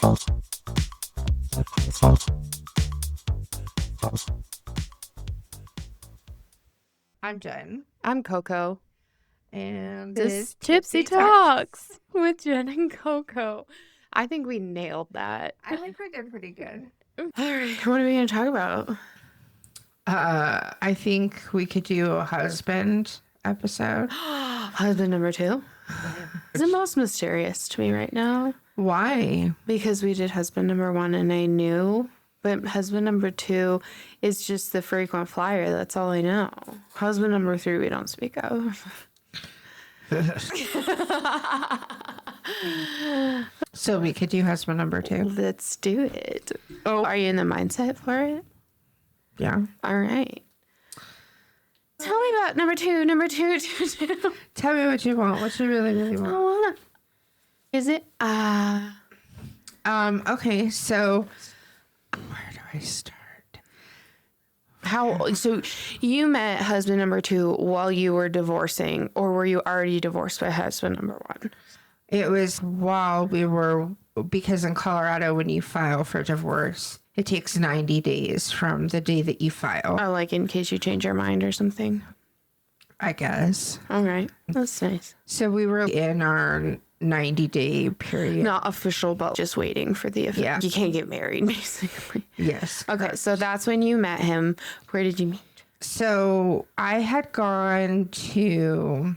I'm Jen. I'm Coco. And This is Gypsy Talks with Jen and Coco. I think we nailed that. I think we did pretty good. All right, what are we going to talk about? I think we could do a husband episode. Husband number 2? It's the most mysterious to me right now. Why? Because we did husband number 1 and I knew, but husband number 2 is just the frequent flyer. That's all I know. Husband number 3 we don't speak of. So we could do husband number 2. Let's do it. Oh, are you in the mindset for it? Yeah. All right. Tell me about number 2. Tell me what you want. What you really, really want. Is it? Okay, so where do I start? So you met husband number 2 while you were divorcing, or were you already divorced by husband number 1? It was while we were, because in Colorado, when you file for divorce, it takes 90 days from the day that you file. Oh, like in case you change your mind or something? I guess. All right. That's nice. So we were in our 90-day period. Not official, but just waiting for the official. Yeah. You can't get married, basically. Yes. Okay, so that's when you met him. Where did you meet? So I had gone to,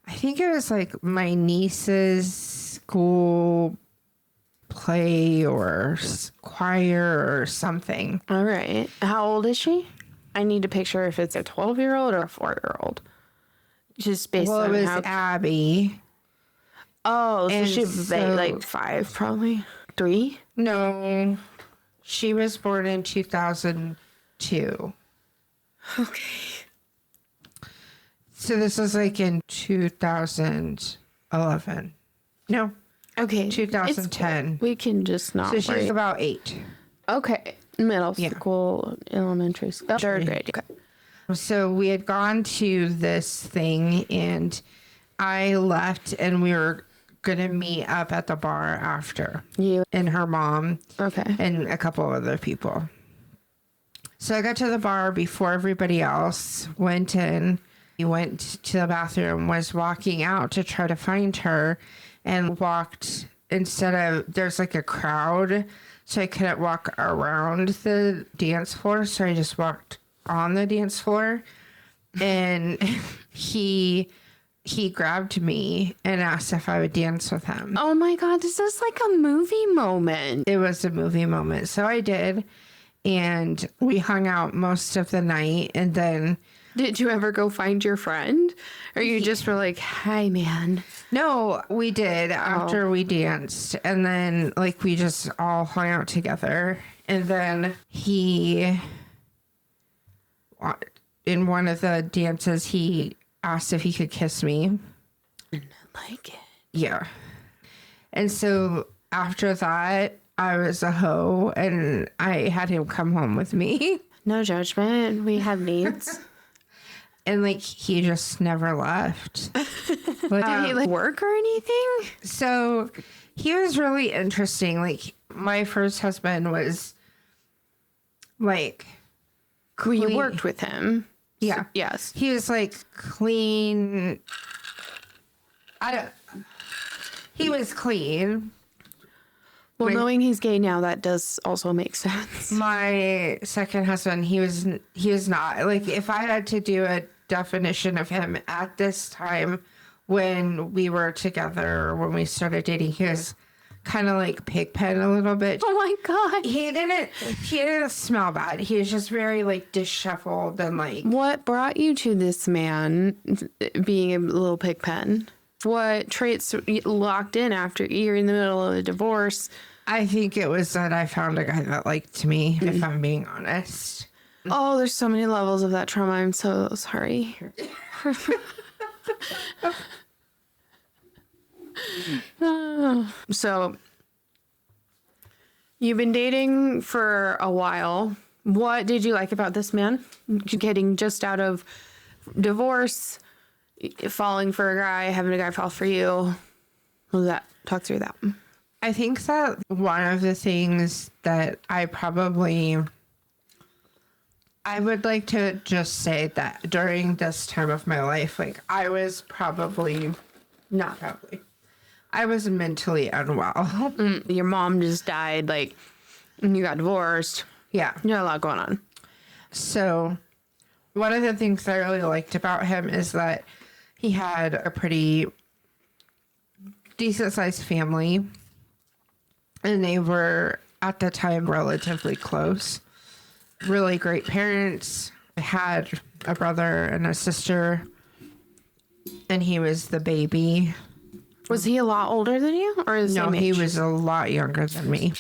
I think it was like my niece's school play or choir or something. All right. How old is she? I need to picture if it's a 12-year-old or a 4-year-old. Just based on Well, it was how... Abby. Oh, so And she's like 5, probably. 3? No, she was born in 2002. Okay. So this was like in 2011. No, Okay. 2010. We can just not So she's worry. about 8. Okay. Middle Yeah. school, elementary school. 3rd grade. Okay. So we had gone to this thing and I left and we were going to meet up at the bar after. You. And her mom. Okay. And a couple other people. So I got to the bar before everybody else went in. He went to the bathroom, was walking out to try to find her, and walked instead of, there's like a crowd, so I couldn't walk around the dance floor, so I just walked on the dance floor, and he grabbed me and asked if I would dance with him. Oh my God, this is like a movie moment. It was a movie moment, so I did, and we hung out most of the night, and then... Did you ever go find your friend? Or you just were like, hi, man? No, we did after we danced. And then, like, we just all hung out together. And then he, in one of the dances, he asked if he could kiss me. I like it. Yeah. And so after that, I was a hoe and I had him come home with me. No judgment. We have needs. And, like, he just never left. Did he, like, work or anything? So he was really interesting. Like, my first husband was, like... Well, you worked with him. Yeah. So, yes. He was, like, clean. He was clean. Well, knowing he's gay now, that does also make sense. My second husband, he was not. Like, if I had to do a definition of him at this time when we were together or when we started dating, he was kind of like Pigpen a little bit. Oh my God. He didn't smell bad. He was just very like disheveled and like... What brought you to this man being a little Pigpen? What traits locked in after you're in the middle of a divorce? I think it was that I found a guy that liked me, if I'm being honest. Oh, there's so many levels of that trauma. I'm so sorry. So, you've been dating for a while. What did you like about this man? Getting just out of divorce, falling for a guy, having a guy fall for you. What was that? Talk through that. I think that one of the things that I would like to just say that during this time of my life, like I was I was mentally unwell. Your mom just died, like, and you got divorced. Yeah. You had a lot going on. So one of the things I really liked about him is that he had a pretty decent sized family, and they were at the time relatively close. Really great parents. I had a brother and a sister, and he was the baby. Was he a lot older than you, or the No, same he age? was a lot younger than me.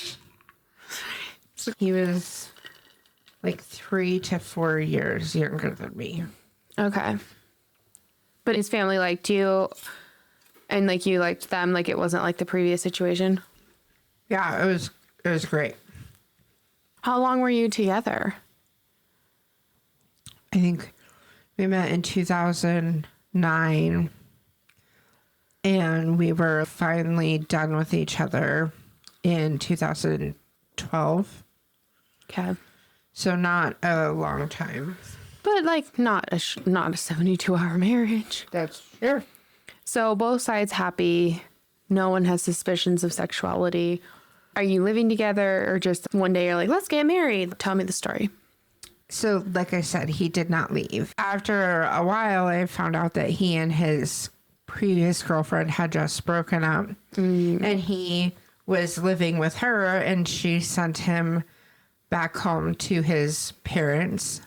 He was like 3 to 4 years younger than me. Okay. But his family liked you, and like you liked them, like it wasn't like the previous situation? Yeah, it was great. How long were you together? I think we met in 2009, and we were finally done with each other in 2012. Okay. So not a long time. But like not a 72-hour marriage. That's sure. So both sides happy. No one has suspicions of sexuality. Are you living together, or just one day you're like, let's get married? Tell me the story. So like I said, he did not leave. After a while, I found out that he and his previous girlfriend had just broken up, and he was living with her, and she sent him back home to his parents.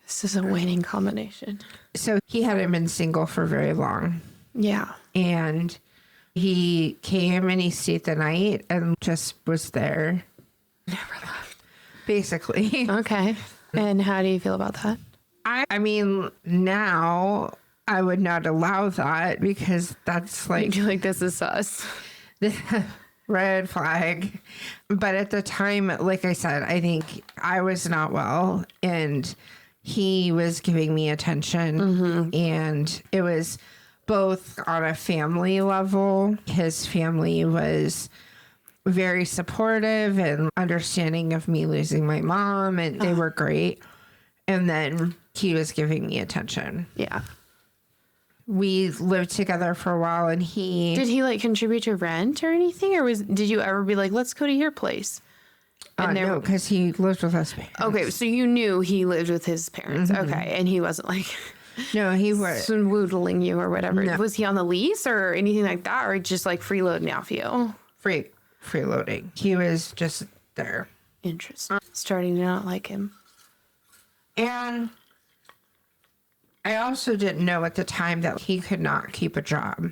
This is a winning combination. So he hadn't been single for very long. Yeah. And he came and he stayed the night and just was there. Never left. Basically. Okay. And how do you feel about that? I mean, now I would not allow that, because that's like You're like, this is sus. the red flag. But at the time, like I said, I think I was not well, and he was giving me attention, and it was both on a family level. His family was very supportive and understanding of me losing my mom, and they were great. And then he was giving me attention. Yeah. We lived together for a while, and Did he like contribute to rent or anything, or did you ever be like, let's go to your place? And no, because he lived with us. Okay, so you knew he lived with his parents. Okay, and he wasn't like No, he was. swoodling you or whatever. No. Was he on the lease or anything like that, or just like freeloading off you? Freeloading. He was just there. Interesting. Starting to not like him. And I also didn't know at the time that he could not keep a job.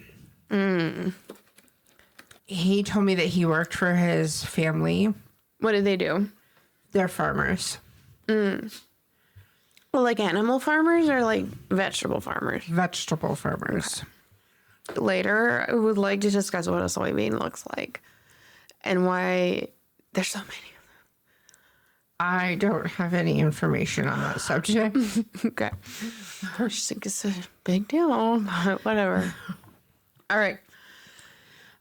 He told me that he worked for his family. What did they do? They're farmers. Well, like animal farmers or like vegetable farmers? Vegetable farmers. Later, I would like to discuss what a soybean looks like and why there's so many. I don't have any information on that subject. Okay. I just think it's a big deal, but whatever. All right.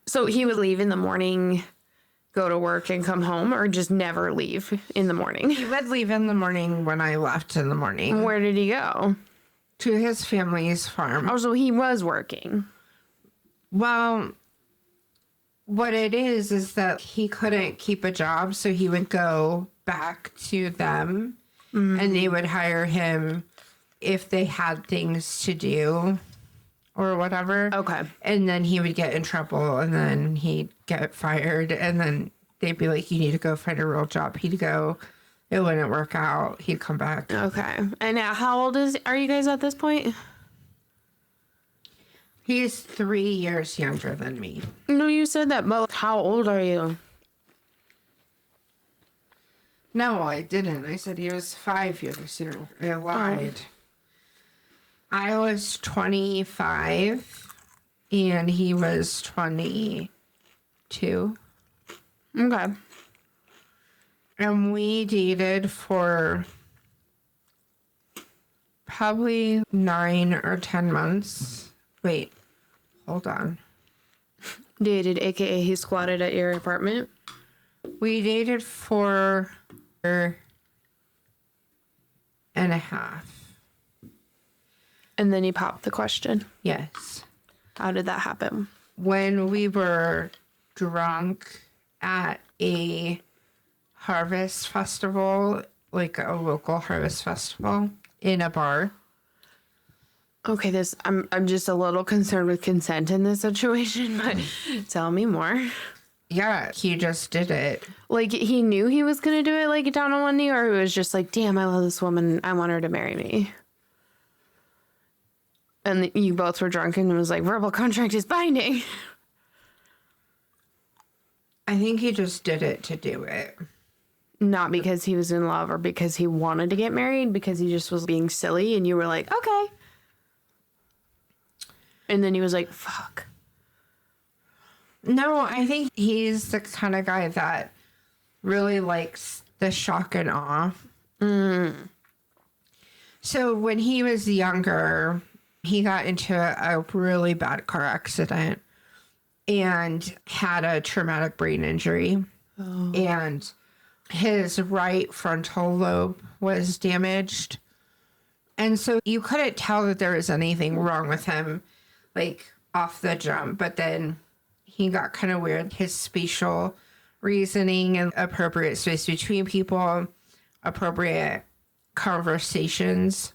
So he would leave in the morning, go to work and come home, or just never leave in the morning? He would leave in the morning when I left in the morning. Where did he go? To his family's farm. Oh, so he was working. Well, what it is that he couldn't keep a job, so he would go back to them, and they would hire him if they had things to do or whatever. Okay. And then he would get in trouble, and then he'd get fired, and then they'd be like, you need to go find a real job. He'd go, it wouldn't work out. He'd come back. Okay. And now how old are you guys at this point? He's 3 years younger than me. No, you said that, but how old are you? No, I didn't. I said he was 5 years younger. I lied. I was 25 and he was 22. Okay. And we dated for probably 9 or 10 months. Wait, hold on. Dated, aka he squatted at your apartment? We dated for a year and a half. And then he popped the question. Yes. How did that happen? When we were drunk at a harvest festival, like a local harvest festival in a bar. Okay, I'm just a little concerned with consent in this situation, but tell me more. Yeah, he just did it. Like, he knew he was gonna do it, like, down on one knee, or he was just like, damn, I love this woman, I want her to marry me. And you both were drunk and it was like, verbal contract is binding. I think he just did it to do it. Not because he was in love or because he wanted to get married, because he just was being silly and you were like, okay. And then he was like, fuck. No, I think he's the kind of guy that really likes the shock and awe. So when he was younger, he got into a really bad car accident and had a traumatic brain injury. Oh. And his right frontal lobe was damaged. And so you couldn't tell that there was anything wrong with him, like, off the jump. But then he got kind of weird. His spatial reasoning and appropriate space between people, appropriate conversations,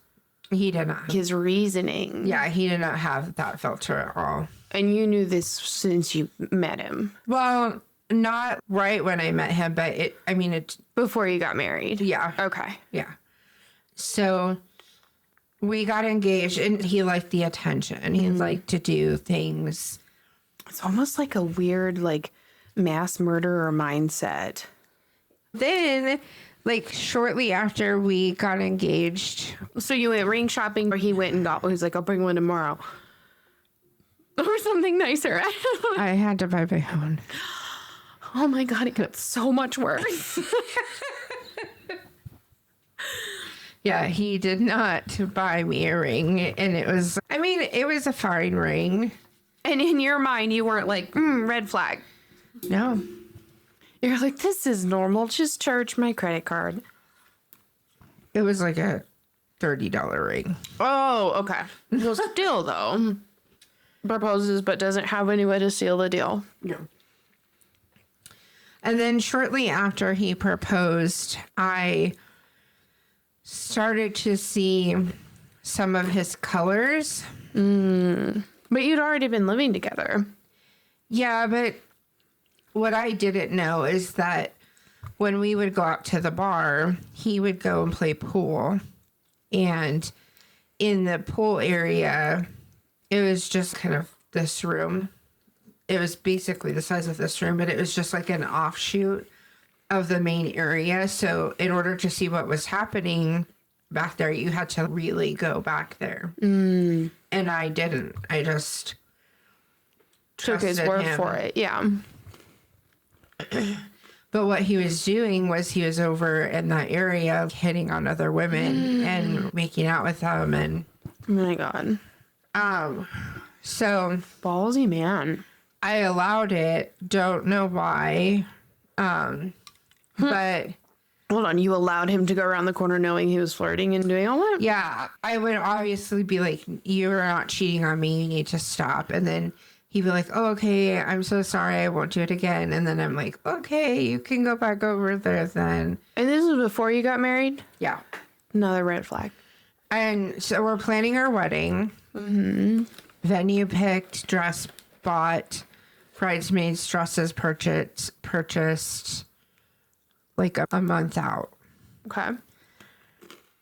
he did not. His reasoning. Yeah, he did not have that filter at all. And you knew this since you met him? Well, not right when I met him, but it before you got married? Yeah. Okay. Yeah. So we got engaged and he liked the attention. He liked to do things. It's almost like a weird, like, mass murderer mindset. Then, like, shortly after we got engaged. So you went ring shopping, or he went and got one? He's like, I'll bring one tomorrow. Or something nicer. I had to buy my own. Oh my God, it got so much worse. Yeah, he did not buy me a ring. And it was a fine ring. And in your mind, you weren't like, red flag. No. You're like, this is normal. Just charge my credit card. It was like a $30 ring. Oh, okay. Well, still, though. Proposes, but doesn't have any way to seal the deal. No. And then shortly after he proposed, I started to see some of his colors. But you'd already been living together. Yeah, but what I didn't know is that when we would go out to the bar, he would go and play pool. And in the pool area, it was just kind of this room. It was basically the size of this room, but it was just like an offshoot of the main area. So in order to see what was happening back there, you had to really go back there. And I didn't. I just took his word for it. Yeah. But what he was doing was he was over in that area hitting on other women and making out with them. And oh my God. So ballsy man. I allowed it. Don't know why. But hold on, you allowed him to go around the corner knowing he was flirting and doing all that? Yeah, I would obviously be like, you're not cheating on me. You need to stop. And then he'd be like, oh, okay, I'm so sorry. I won't do it again. And then I'm like, okay, you can go back over there then. And this was before you got married? Yeah. Another red flag. And so we're planning our wedding. Venue picked, dress bought, bridesmaids dresses purchased like a month out. Okay.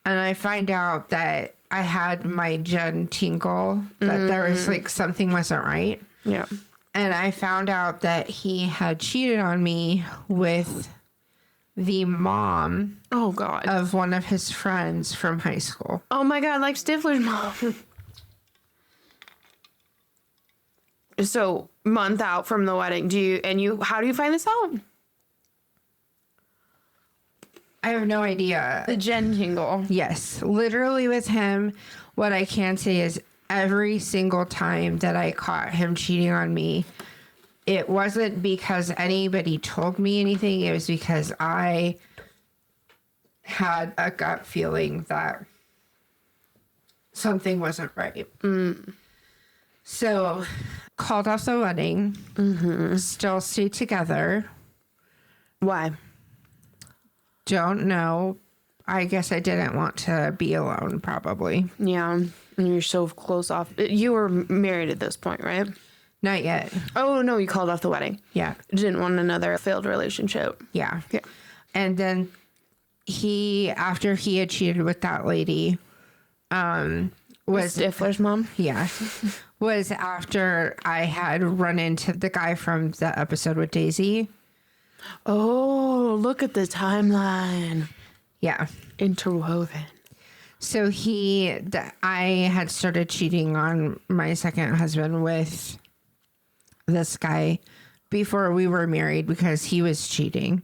And I find out that I had my Jen tingle, that there was like something wasn't right. Yeah. And I found out that he had cheated on me with the mom oh God of one of his friends from high school. Oh my God, like Stifler's mom. So month out from the wedding, how do you find this out? I have no idea. The Jen tingle. Yes, literally with him. What I can say is every single time that I caught him cheating on me, it wasn't because anybody told me anything. It was because I had a gut feeling that something wasn't right. So called off the wedding. Still stayed together. Why? Don't know. I guess I didn't want to be alone, probably. Yeah. And you're so close off. You were married at this point, right? Not yet. Oh, no, you called off the wedding. Yeah. Didn't want another failed relationship. Yeah. Yeah. And then after he had cheated with that lady, was Stifler's mom? Yeah. Was after I had run into the guy from the episode with Daisy. Oh, look at the timeline. Yeah. Interwoven. So I had started cheating on my second husband with this guy before we were married because he was cheating.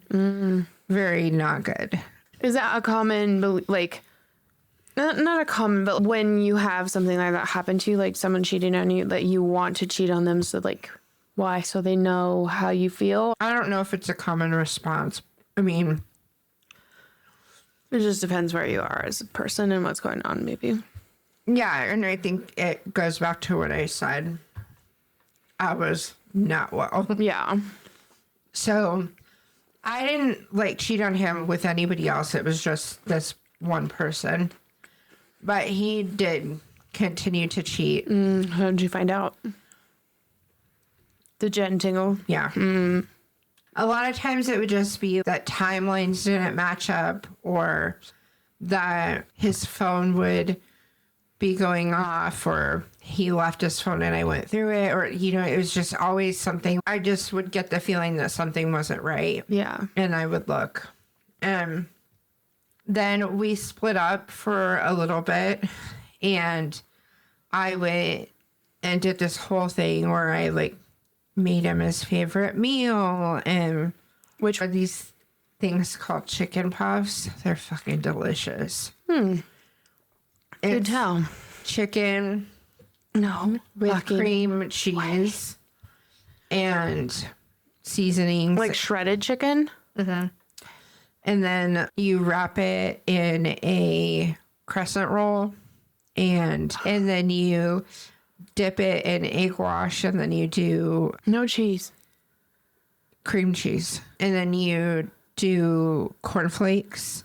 Very not good. Is that a common, like, not a common, but when you have something like that happen to you, like someone cheating on you, that you want to cheat on them, so like, why? So they know how you feel? I don't know if it's a common response. I mean, it just depends where you are as a person and what's going on, maybe. Yeah, and I think it goes back to what I said. I was not well. Yeah. So I didn't like cheat on him with anybody else. It was just this one person. But he did continue to cheat. How did you find out? The jet and tingle? Yeah. A lot of times it would just be that timelines didn't match up, or that his phone would be going off, or he left his phone and I went through it, or, it was just always something. I just would get the feeling that something wasn't right. Yeah. And I would look. Then we split up for a little bit, and I went and did this whole thing where I made him his favorite meal, and which are these things called chicken puffs. They're fucking delicious. Good It's tell. chicken No. with cream cheese and seasonings. Like shredded chicken? And then you wrap it in a crescent roll, and then you dip it in egg wash, and then you do No cheese. cream cheese, and then you do cornflakes.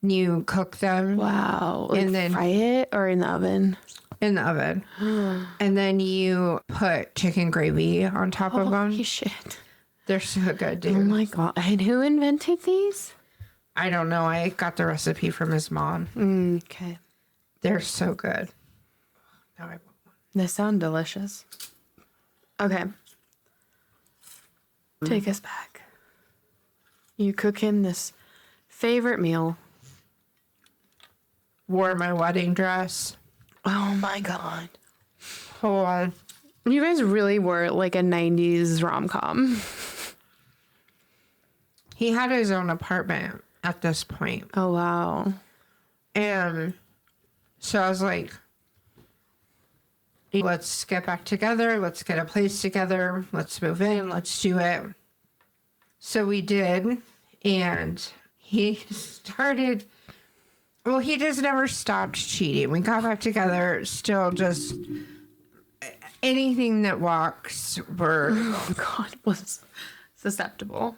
You cook them Wow. Like And then- fry it or in the oven? in the oven, and then you put chicken gravy on top of them. Holy shit. They're so good, dude. Oh my God. And who invented these? I don't know. I got the recipe from his mom. Okay. They're so good. Now I want one. They sound delicious. Okay. Take us back. You cook him this favorite meal. Wore my wedding dress. Oh my God. Hold on. You guys really were like a 90s rom-com. He had his own apartment at this point. Oh, wow. And so I was like, let's get back together. Let's get a place together. Let's move in. Let's do it. So we did. And he started, well, he just never stopped cheating. We got back together, still just anything that walks were. Oh, God. Was susceptible.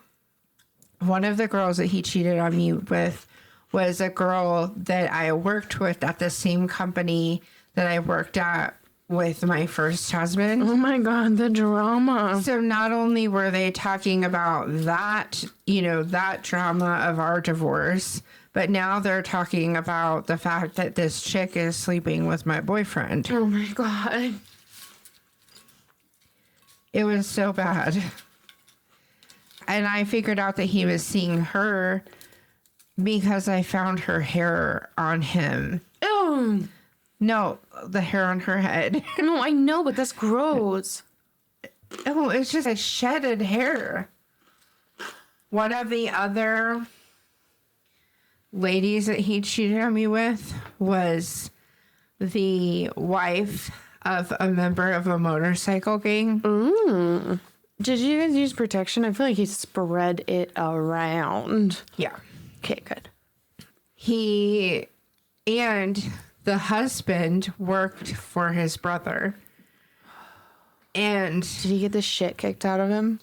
One of the girls that he cheated on me with was a girl that I worked with at the same company that I worked at with my first husband. Oh my God, the drama. So not only were they talking about that, that drama of our divorce, but now they're talking about the fact that this chick is sleeping with my boyfriend. Oh my God. It was so bad. And I figured out that he was seeing her because I found her hair on him. Oh, No, the hair on her head. no, I know, but that's gross. Oh, it's just a shedded hair. One of the other ladies that he cheated on me with was the wife of a member of a motorcycle gang. Did you guys use protection? I feel like he spread it around. Yeah. Okay, good. He and the husband worked for his brother. And Did he get the shit kicked out of him?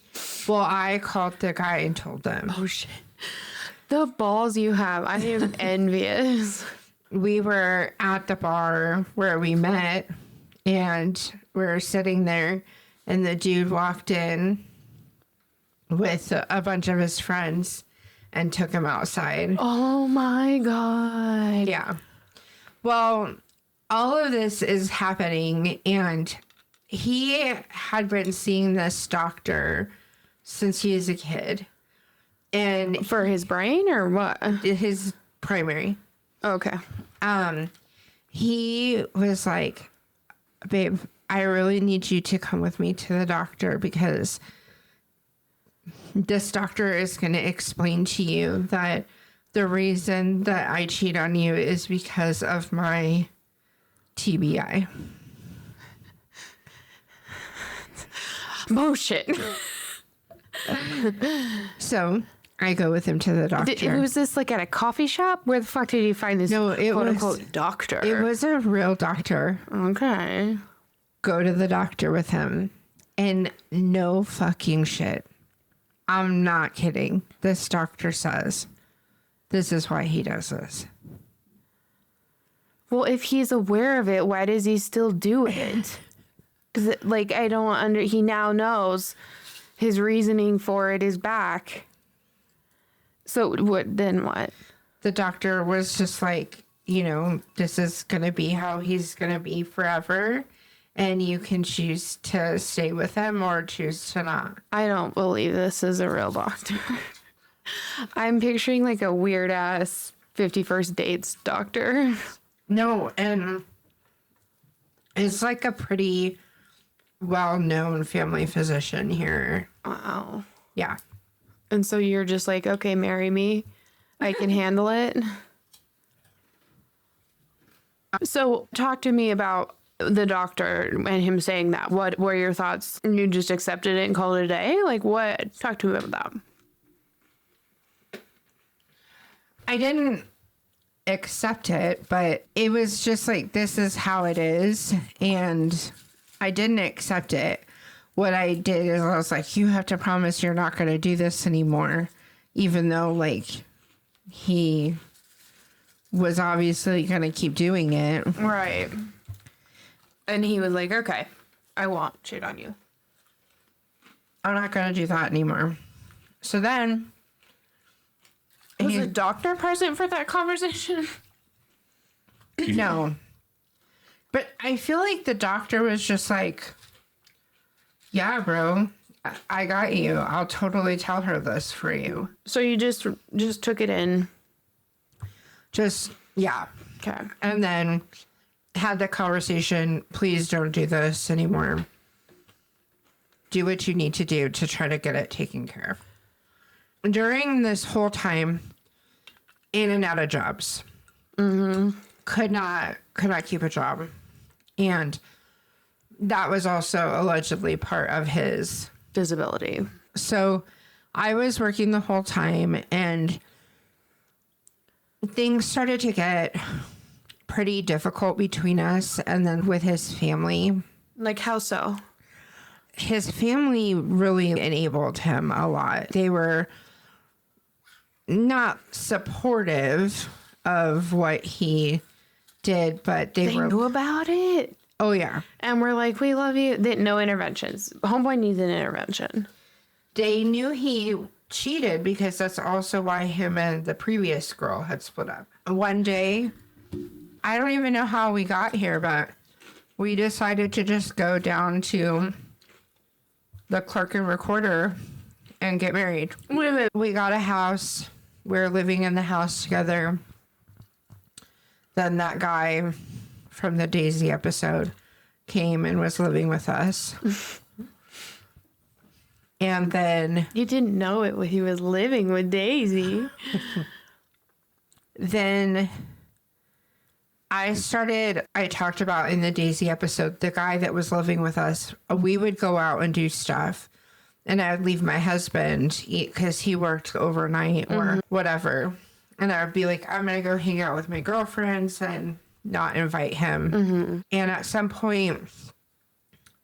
well, I called the guy and told them. Oh, shit. The balls you have. I am envious. We were at the bar where we met, and we were sitting there, and the dude walked in with a bunch of his friends and took him outside. Oh, my God. Yeah. Well, all of this is happening, and he had been seeing this doctor since he was a kid. And For his brain or what? his primary. Okay. He was like, babe, I really need you to come with me to the doctor because this doctor is going to explain to you that the reason that I cheat on you is because of my TBI. Bullshit. So I go with him to the doctor. Was this like at a coffee shop? Where the fuck did you find this No, it quote was- unquote doctor? It was a real doctor. Okay. Go to the doctor with him. And no fucking shit. I'm not kidding. This doctor says this is why he does this. Well, if he's aware of it, why does he still do it? 'Cause like, I don't he now knows his reasoning for it is back. So then what? The doctor was just like, you know, this is going to be how he's going to be forever. And you can choose to stay with him or choose to not. I don't believe this is a real doctor. I'm picturing like a weird ass 51st Dates doctor. No, and it's like a pretty well-known family physician here. Wow. Yeah. And so you're just like, okay, marry me. I can handle it. So talk to me about the doctor and him saying that. What were your thoughts? You just accepted it and called it a day? Like what? Talk to me about that. I didn't accept it, but it was just like, this is how it is. And I didn't accept it. What I did is I was like, you have to promise you're not going to do this anymore. Even though, like, he was obviously going to keep doing it. Right. And he was like, okay, I won't cheat on you. I'm not going to do that anymore. So then... Was the doctor present for that conversation? No. But I feel like the doctor was just like, yeah, bro, I got you. I'll totally tell her this for you. So you just took it in. Just, yeah. Okay. And then had the conversation, please don't do this anymore. Do what you need to do to try to get it taken care of. During this whole time, in and out of jobs. Could not keep a job. And that was also allegedly part of his Disability. So I was working the whole time, and things started to get pretty difficult between us and then with his family. Like how so? His family really enabled him a lot. They were not supportive of what he did, but they were... knew about it. Oh, yeah. And we're like, we love you. No interventions. Homeboy needs an intervention. They knew he cheated because that's also why him and the previous girl had split up. One day, I don't even know how we got here, but we decided to just go down to the clerk and recorder and get married. Wait a minute. We got a house. We're living in the house together. Then that guy from the Daisy episode came and was living with us. And then... You didn't know it when he was living with Daisy. Then I talked about in the Daisy episode, the guy that was living with us, we would go out and do stuff. And I would leave my husband because he worked overnight or whatever. And I would be like, I'm going to go hang out with my girlfriends and not invite him. And at some point,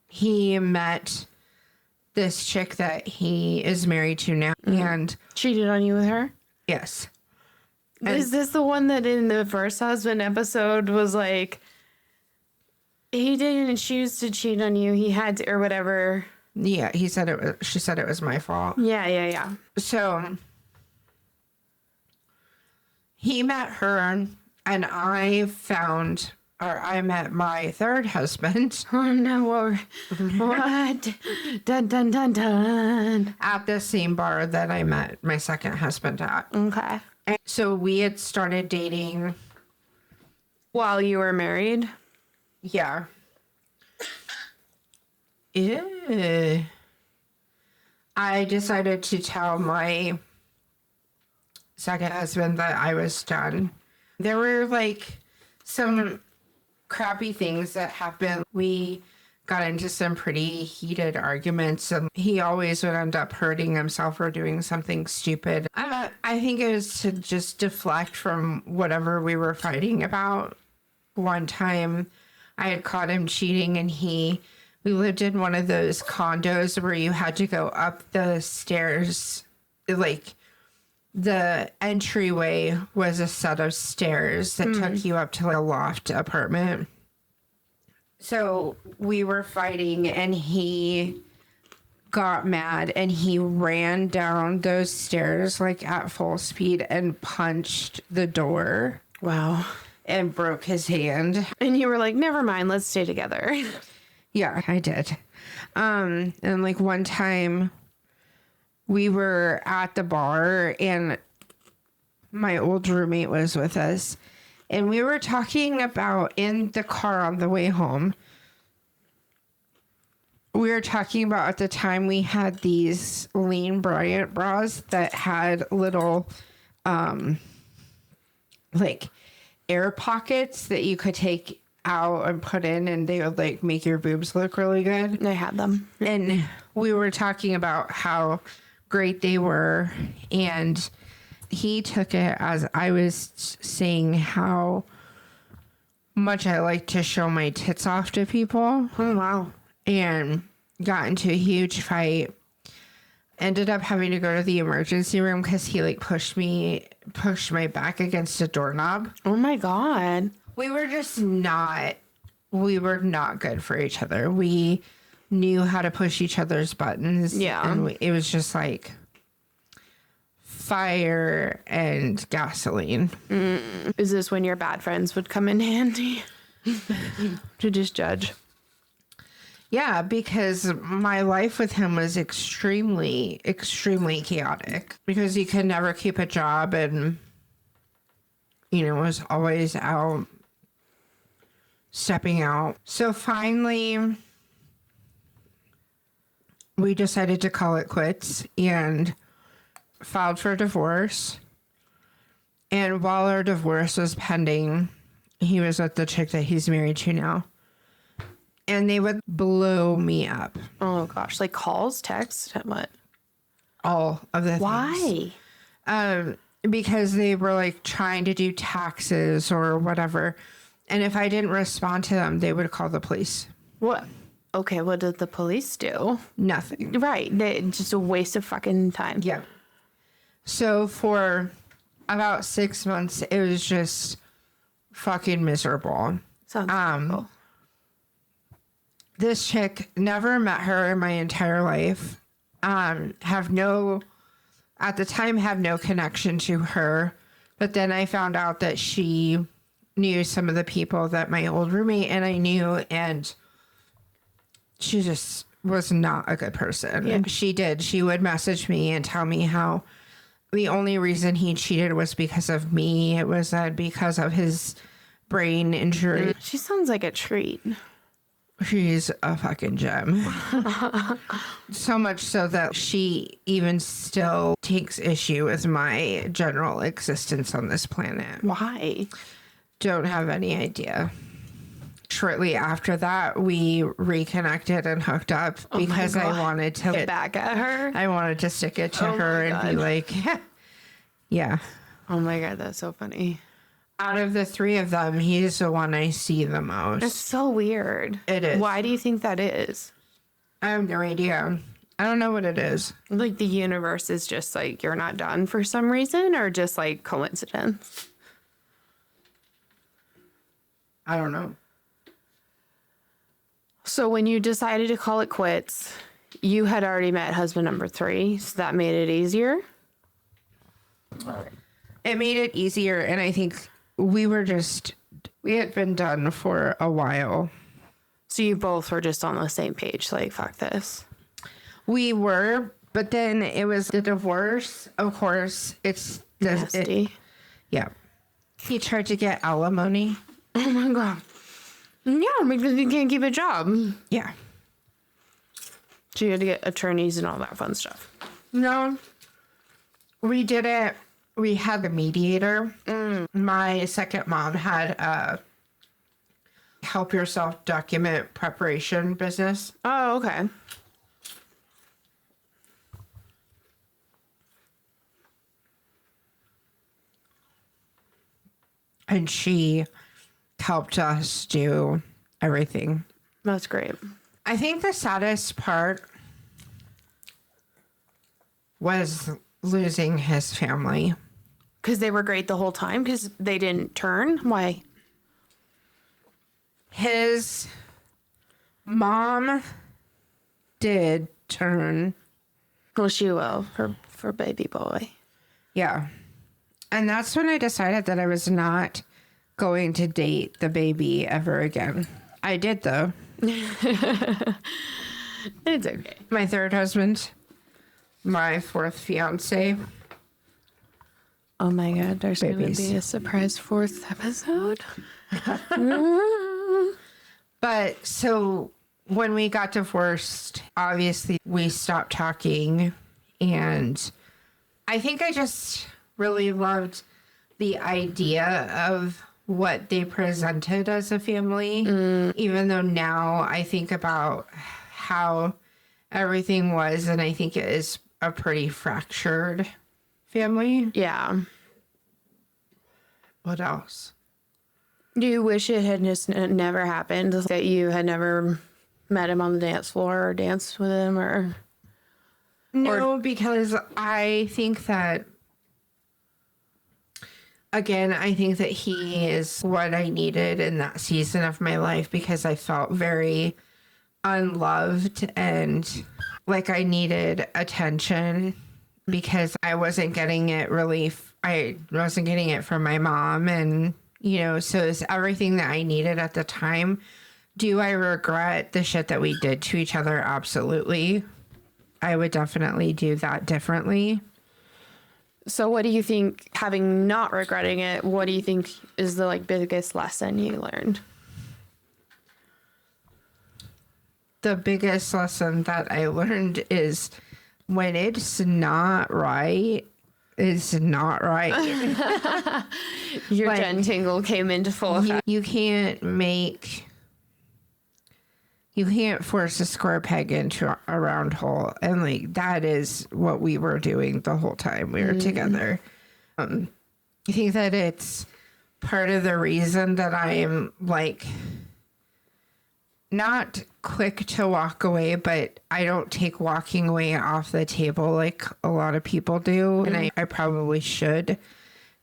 he met this chick that he is married to now. And Cheated on you with her? yes. Is this the one that in the first husband episode was like, he didn't choose to cheat on you, he had to, or whatever? Yeah, she said it was my fault. Yeah. So he met her and I met my third husband. Oh no, what? Dun dun dun dun. At the same bar that I met my second husband at. Okay. And so we had started dating. While you were married? Yeah. Ew. I decided to tell my second husband that I was done. There were like some crappy things that happened. We got into some pretty heated arguments, and he always would end up hurting himself or doing something stupid. I think it was to just deflect from whatever we were fighting about. One time I had caught him cheating, and we lived in one of those condos where you had to go up the stairs. Like, the entryway was a set of stairs that took you up to like a loft apartment. So we were fighting, and he got mad, and he ran down those stairs like at full speed and punched the door. Wow. And broke his hand. And you were like, never mind, let's stay together. Yeah, I did. And like one time we were at the bar, and my old roommate was with us, and we were talking about in the car on the way home. We were talking about at the time we had these Lean Bryant bras that had little like air pockets that you could take out and put in, and they would like make your boobs look really good. I had them. And we were talking about how great they were, and he took it as I was saying how much I like to show my tits off to people. Oh, wow. And got into a huge fight. Ended up having to go to the emergency room because he like pushed my back against a doorknob. Oh my God. We were not good for each other. We knew how to push each other's buttons. Yeah. And it was just like fire and gasoline. Is this when your bad friends would come in handy to just judge? Yeah, because my life with him was extremely, extremely chaotic because he could never keep a job and, was always out, stepping out. So finally, we decided to call it quits and filed for divorce. And while our divorce was pending, he was with the chick that he's married to now. And they would blow me up. Oh gosh, like calls, text, what? All of the things. Why? Because they were like trying to do taxes or whatever. And if I didn't respond to them, they would call the police. What? Okay, what did the police do? Nothing. Right, just a waste of fucking time. Yeah. So for about 6 months, it was just fucking miserable. Sounds terrible. This chick, never met her in my entire life. At the time, have no connection to her. But then I found out that she knew some of the people that my old roommate and I knew, and she just was not a good person. Yeah. She would message me and tell me how the only reason he cheated was because of me. It was because of his brain injury. She sounds like a treat. She's a fucking gem. So much so that she even still takes issue with my general existence on this planet. Why? Don't have any idea. shortly after that, we reconnected and hooked up because I wanted to get back at her. I wanted to stick it to her and be like, yeah. Oh my God, that's so funny. Out of the three of them, he's the one I see the most. It's so weird. It is. Why do you think that is? I have no idea. I don't know what it is. Like the universe is just like, you're not done for some reason, or just like coincidence? I don't know. So when you decided to call it quits, you had already met husband number 3, so that made it easier? It made it easier, and I think we had been done for a while. So you both were just on the same page, like, fuck this. We were, but then it was the divorce. Of course, it's Nasty. yeah. He tried to get alimony. Oh my God. Yeah, because you can't keep a job. Yeah. So you had to get attorneys and all that fun stuff. No, we did it. We had a mediator. My second mom had a help yourself document preparation business. Oh, okay. And she helped us do everything. That's great. I think the saddest part was losing his family. Because they were great the whole time? Because they didn't turn? Why? His mom did turn. Well, she will for baby boy. Yeah. And that's when I decided that I was not going to date the baby ever again. I did, though. It's okay. My third husband, my fourth fiance. Oh my God, there's going to Babies. be a surprise 4th episode. But so when we got divorced, obviously we stopped talking. And I think I just really loved the idea of what they presented as a family. Even though now I think about how everything was, and I think it is a pretty fractured family. Yeah. What else? Do you wish it had just never happened? That you had never met him on the dance floor or danced with him or... No, because I think that, again, I think that he is what I needed in that season of my life because I felt very unloved and like I needed attention because I wasn't getting it I wasn't getting it from my mom. And, you know, so it's everything that I needed at the time. Do I regret the shit that we did to each other? Absolutely. I would definitely do that differently. So what do you think, having not regretting it, what do you think is the biggest lesson you learned? The biggest lesson that I learned is when it's not right, it's not right. Your Jen Tingle came into full effect. You can't force a square peg into a round hole. And that is what we were doing the whole time we were together. I think that it's part of the reason that I am not quick to walk away, but I don't take walking away off the table like a lot of people do. And I probably should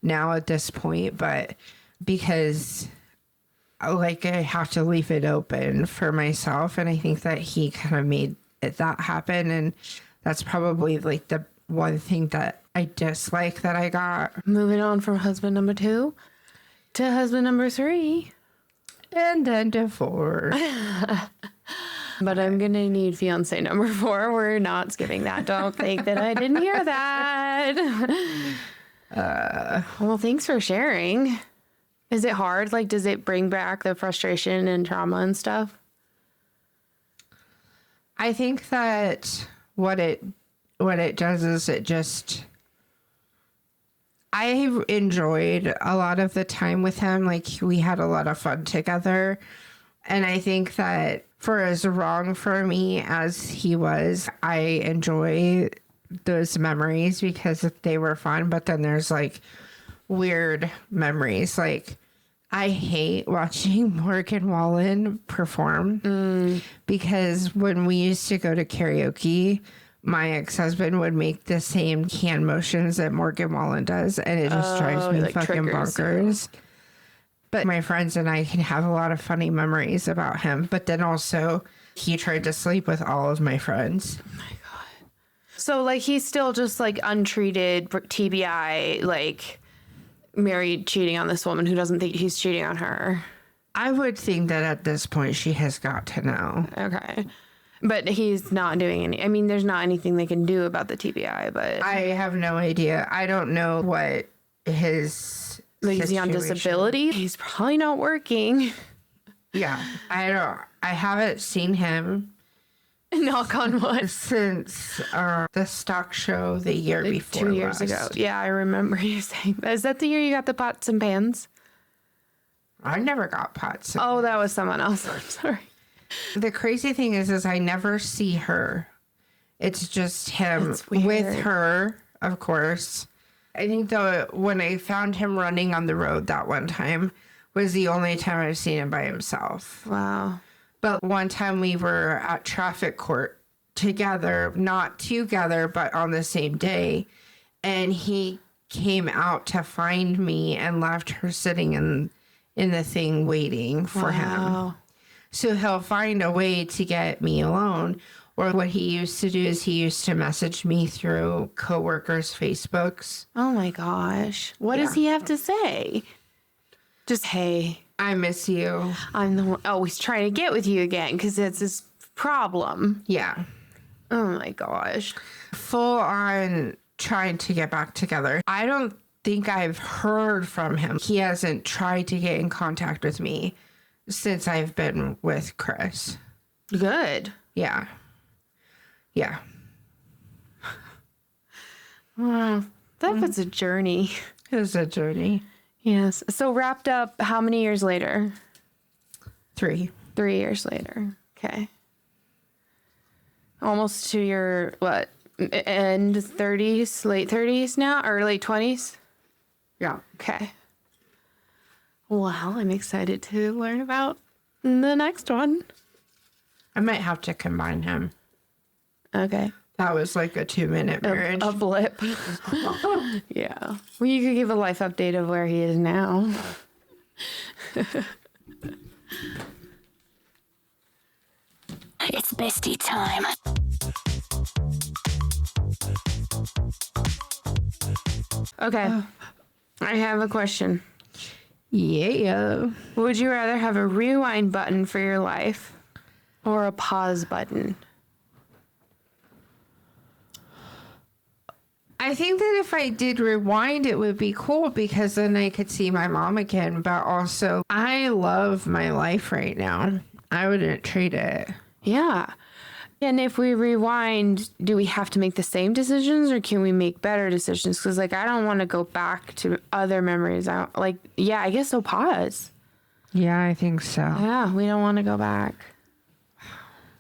now at this point, but because I have to leave it open for myself. And I think that he kind of made that happen. And that's probably the one thing that I dislike that I got. Moving on from husband number 2 to husband number 3. And then divorce. But I'm going to need fiance number 4. We're not skipping that. Don't think that I didn't hear that. Well, thanks for sharing. Is it hard? Does it bring back the frustration and trauma and stuff? I think that what it does is I enjoyed a lot of the time with him. We had a lot of fun together, And I think that for as wrong for me as he was, I enjoy those memories because they were fun. But then there's like weird memories. Like I hate watching Morgan Wallen perform because when we used to go to karaoke, my ex-husband would make the same hand motions that Morgan Wallen does, and it just drives me like fucking triggers you. bonkers. But my friends and I can have a lot of funny memories about him. But then also, he tried to sleep with all of my friends. Oh my God. So, like, he's still just, like, untreated TBI, like, married, cheating on this woman who doesn't think he's cheating on her. I would think that at this point, she has got to know. Okay. But he's not doing any. I mean, there's not anything they can do about the TBI, but. I have no idea. I don't know what his. Like, is he on disability? He's probably not working. Yeah. I haven't seen him. Knock on wood. Since the stock show the year Like before 2 years ago. Yeah, I remember you saying that. Is that the year you got the pots and pans? I never got pots. Oh, that was someone else. I'm sorry. The crazy thing is I never see her. It's just him That's weird. with her, of course. I think though when I found him running on the road that one time was the only time I've seen him by himself. Wow. But one time we were at traffic court together, not together, but on the same day. And he came out to find me and left her sitting in the thing waiting for him. So he'll find a way to get me alone. Or what he used to do is he used to message me through coworkers' Facebooks. Oh my gosh. What does he have to say? Just, hey, I miss you. I'm the one always trying to get with you again because it's his problem. Yeah. Oh my gosh. Full on trying to get back together. I don't think I've heard from him. He hasn't tried to get in contact with me since I've been with Chris. Good. Yeah. Yeah. Wow. That was a journey. It was a journey. Yes. So wrapped up how many years later? 3. 3 years later. Okay. Almost to your, what, end 30s, late 30s now? Or late 20s? Yeah. Okay. Well, I'm excited to learn about the next one. I might have to combine him. Okay. That was like a 2-minute marriage. A blip. Yeah. Well, you could give a life update of where he is now. It's bestie time. Okay. I have a question. Yeah. Would you rather have a rewind button for your life or a pause button? I think that if I did rewind, it would be cool because then I could see my mom again. But also, I love my life right now. I wouldn't trade it. Yeah. And if we rewind, do we have to make the same decisions or can we make better decisions? Because, like, I don't want to go back to other memories. I guess so. Pause. Yeah, I think so. Yeah, we don't want to go back.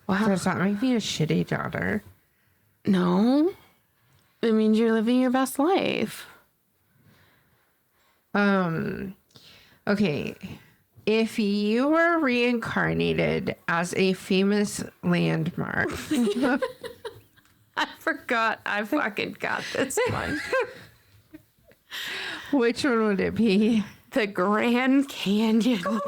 Wow. Does that make me a shitty daughter? No. It means you're living your best life. Okay. If you were reincarnated as a famous landmark, I forgot. I fucking got this one. which one would it be? The Grand Canyon. No.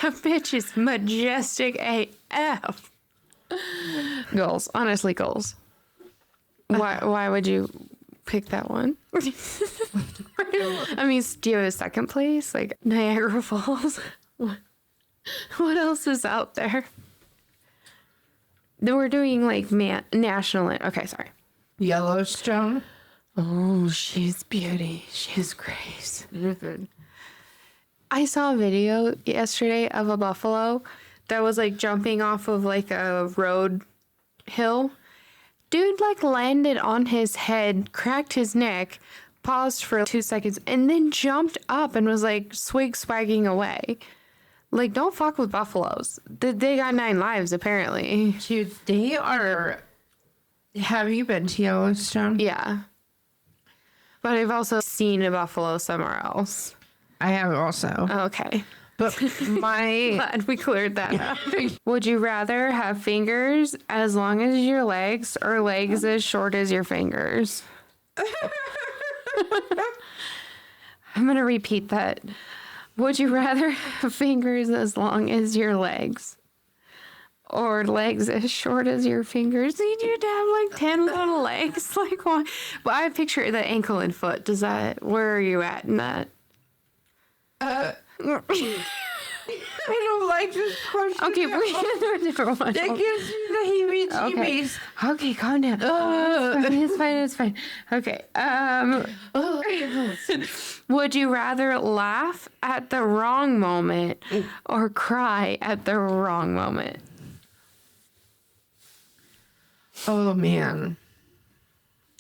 That bitch is majestic AF. Goals. Honestly, goals. Why would you pick that one? I mean, do you have a second place? Like Niagara Falls? What else is out there? Then we're doing like national. Okay, sorry. Yellowstone. Oh, she's beauty. She's grace. I saw a video yesterday of a buffalo that was like jumping off of like a road hill. Dude like landed on his head, cracked his neck, paused for 2 seconds, and then jumped up and was like swagging away. Like, don't fuck with buffaloes. They got 9 lives, apparently. Dude, they are... Have you been to Yellowstone? Yeah. But I've also seen a buffalo somewhere else. I have also. Okay. But my... Glad we cleared that up. Would you rather have fingers as long as your legs or legs as short as your fingers? I'm going to repeat that. Would you rather have fingers as long as your legs or legs as short as your fingers? You'd have like 10 little legs. Like, what? Well, I picture the ankle and foot. Where are you at in that? I don't like this question. Okay, we can do a different one. That gives me the heebie-jeebies. Okay, calm down. It's fine. Okay. Would you rather laugh at the wrong moment or cry at the wrong moment? Oh, man.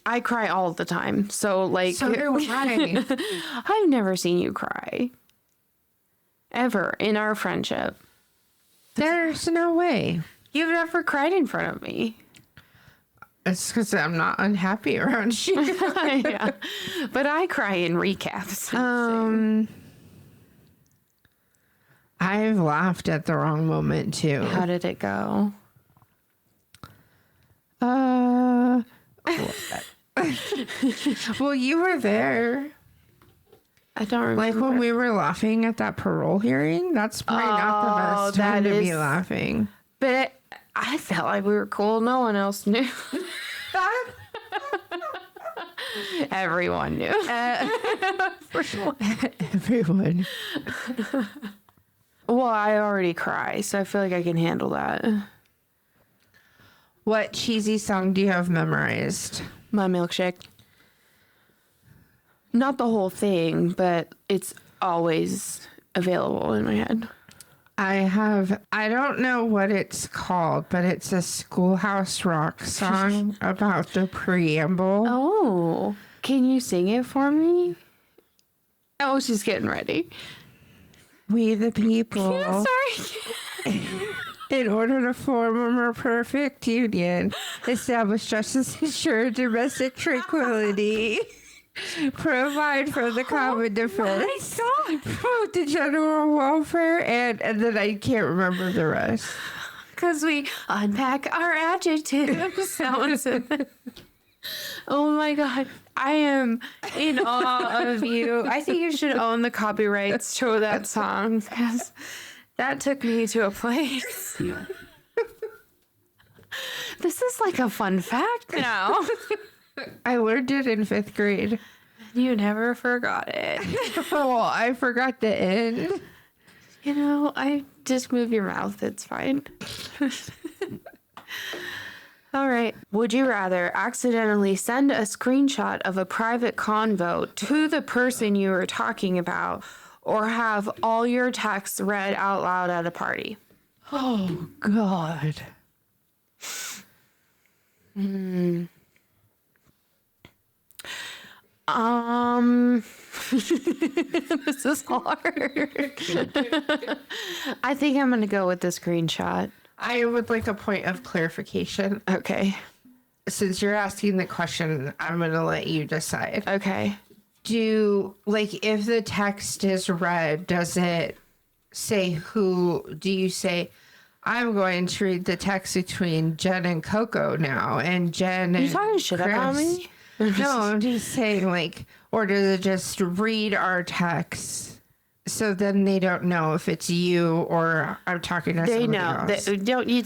I cry all the time. So, like... So do I. I've never seen you cry. Ever in our friendship. There's no way. You've never cried in front of me. It's because I'm not unhappy around you. Yeah. But I cry in recaps. I've laughed at the wrong moment, too. How did it go? Well, you were there. I don't remember. Like when we were laughing at that parole hearing, that's probably not the best time to be laughing. But I felt like we were cool. No one else knew. Everyone knew. For sure. Everyone. Well, I already cry, so I feel like I can handle that. What cheesy song do you have memorized? My milkshake. Not the whole thing, but it's always available in my head. I don't know what it's called, but it's a Schoolhouse Rock song about the preamble. Oh, can you sing it for me? Oh, she's getting ready. We the people. Sorry. In order to form a more perfect union, establish justice, ensure domestic tranquility, provide for the common defense, promote the general welfare, and then I can't remember the rest. Because we unpack our adjectives. Oh my God. I am in awe of you. I think you should own the copyrights to that song because that took me to a place. This is like a fun fact now. I learned it in 5th grade. You never forgot it. Well, I forgot the end. You know, I just move your mouth. It's fine. All right. Would you rather accidentally send a screenshot of a private convo to the person you were talking about or have all your texts read out loud at a party? Oh, God. This is hard. I think I'm going to go with the screenshot. I would like a point of clarification. Okay. Since you're asking the question, I'm going to let you decide. Okay. If the text is read, does it say do you say, I'm going to read the text between Jen and Coco now, and Jen and Are you talking shit Chris. about me? No, I'm just saying, or does it just read our text? So then they don't know if it's you or I'm talking to They somebody know. else.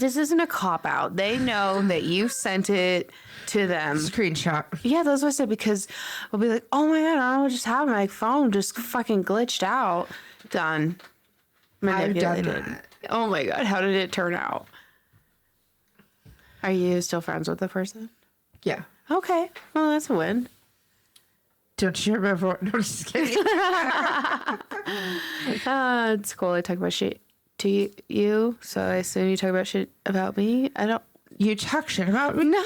This isn't a cop out. They know that you sent it to them. Screenshot. Yeah, that's what I said, because we'll be like, oh my God, I don't know what just happened. My phone just fucking glitched out. Done. I've done Manipulated. that. Oh my God, how did it turn out? Are you still friends with the person? Yeah. Okay. Well, that's a win. Don't you remember what? No, just kidding. It's cool. I talk about shit to you, so I assume you talk about shit about me. I don't. You talk shit about me? No.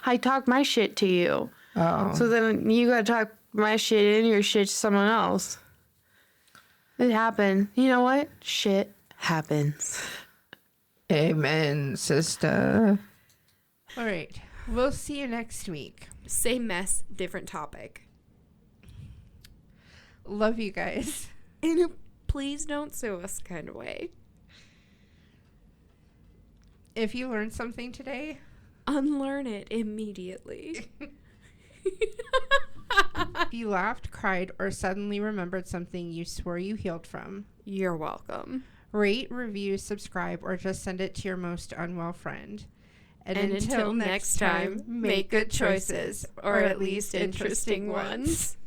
I talk my shit to you. Oh. So then you gotta talk my shit and your shit to someone else. It happened. You know what? Shit happens. Amen, sister. All right. We'll see you next week. Same mess, different topic. Love you guys. In a please don't sue us kind of way. If you learned something today, Unlearn it immediately. if you laughed, cried, or suddenly remembered something you swore you healed from, You're welcome. rate, review, subscribe, or just send it to your most unwell friend. And until next time, make good choices, or at least interesting ones.